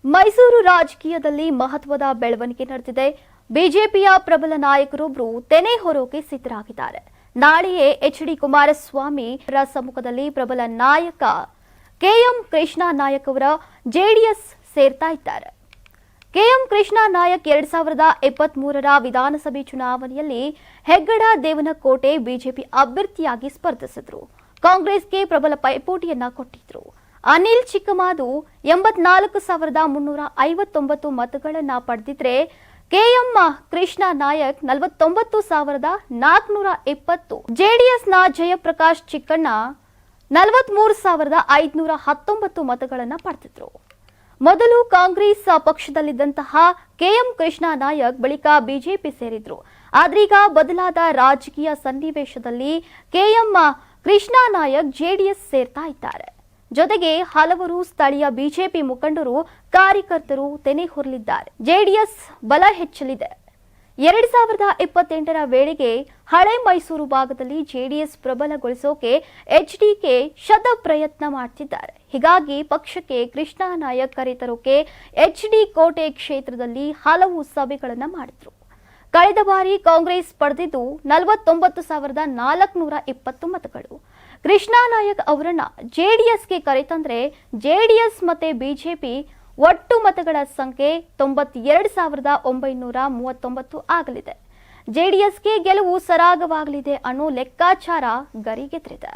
ಮೈಸೂರು ರಾಜಕೀಯದಲ್ಲಿ ಮಹತ್ವದ ಬೆಳವಣಿಗೆ ನಡೆದಿದೆ. ಬಿಜೆಪಿಯ ಪ್ರಬಲ ನಾಯಕರೊಬ್ಬರು ತೆನೆ ಹೊರೋಕೆ ಸಿದ್ಧರಾಗಿದ್ದಾರೆ. ನಾಳೆಯೇ ಎಚ್.ಡಿ. ಕುಮಾರಸ್ವಾಮಿ ಅವರ ಸಮ್ಮುಖದಲ್ಲಿ ಪ್ರಬಲ ನಾಯಕ ಕೆಎಂ ಕೃಷ್ಣ ನಾಯಕ್ ಅವರ ಜೆಡಿಎಸ್ ಸೇರ್ತಾ ಇದ್ದಾರೆ. ಕೆಎಂ ಕೃಷ್ಣ ನಾಯಕ್ 2023ರ ವಿಧಾನಸಭೆ ಚುನಾವಣೆಯಲ್ಲಿ ಹೆಗ್ಗಡ ದೇವನಕೋಟೆ ಬಿಜೆಪಿ ಅಭ್ಯರ್ಥಿಯಾಗಿ ಸ್ಪರ್ಧಿಸಿದ್ರು. ಕಾಂಗ್ರೆಸ್ಗೆ ಪ್ರಬಲ ಪೈಪೋಟಿಯನ್ನ ಕೊಟ್ಟಿದ್ರು. ಅನಿಲ್ ಚಿಕ್ಕಮಾದು 84,359 ಮತಗಳನ್ನು ಪಡೆದಿದ್ರೆ ಕೆಎಂ ಕೃಷ್ಣ ನಾಯಕ್ 49,420, ಜೆಡಿಎಸ್ನ ಜಯಪ್ರಕಾಶ್ ಚಿಕ್ಕಣ್ಣ 43,519 ಮತಗಳನ್ನು ಪಡೆದಿದ್ರು. ಮೊದಲು ಕಾಂಗ್ರೆಸ್ ಪಕ್ಷದಲ್ಲಿದ್ದಂತಹ ಕೆಎಂ ಕೃಷ್ಣ ನಾಯಕ್ ಬಳಿಕ ಬಿಜೆಪಿ ಸೇರಿದ್ರು. ಆದ್ರೀಗ ಬದಲಾದ ರಾಜಕೀಯ ಸನ್ನಿವೇಶದಲ್ಲಿ ಕೆಎಂ ಕೃಷ್ಣ ನಾಯಕ್ ಜೆಡಿಎಸ್ ಸೇರ್ತಾ ಇದ್ದಾರೆ. ಜೊತೆಗೆ ಹಲವರು ಸ್ಥಳೀಯ ಬಿಜೆಪಿ ಮುಖಂಡರು ಕಾರ್ಯಕರ್ತರು ತೆನೆ ಹೊರಲಿದ್ದಾರೆ. ಜೆಡಿಎಸ್ ಬಲ ಹೆಚ್ಚಲಿದೆ. 2028ರ ವೇಳೆಗೆ ಹಳೆ ಮೈಸೂರು ಭಾಗದಲ್ಲಿ ಜೆಡಿಎಸ್ ಪ್ರಬಲಗೊಳಿಸೋಕೆ ಎಚ್ಡಿಕೆ ಶತ ಪ್ರಯತ್ನ ಮಾಡ್ತಿದ್ದಾರೆ. ಹೀಗಾಗಿ ಪಕ್ಷಕ್ಕೆ ಕೃಷ್ಣ ನಾಯಕ್ ಕರೆತರೋಕೆ ಎಚ್ಡಿ ಕೋಟೆ ಕ್ಷೇತ್ರದಲ್ಲಿ ಹಲವು ಸಭೆಗಳನ್ನು ಮಾಡಿದ್ರು. ಕಳೆದ ಬಾರಿ ಕಾಂಗ್ರೆಸ್ ಪಡೆದಿದ್ದು 49,420 ಮತಗಳು. ಕೃಷ್ಣ ನಾಯಕ್ ಅವರನ್ನ ಜೆಡಿಎಸ್ಗೆ ಕರೆತಂದ್ರೆ ಜೆಡಿಎಸ್ ಮತ್ತೆ ಬಿಜೆಪಿ ಒಟ್ಟು ಮತಗಳ ಸಂಖ್ಯೆ 92,939 ಆಗಲಿದೆ. ಜೆಡಿಎಸ್ಗೆ ಗೆಲುವು ಸರಾಗವಾಗಲಿದೆ ಅನ್ನೋ ಲೆಕ್ಕಾಚಾರ ಗರಿಗೆದರಿದೆ.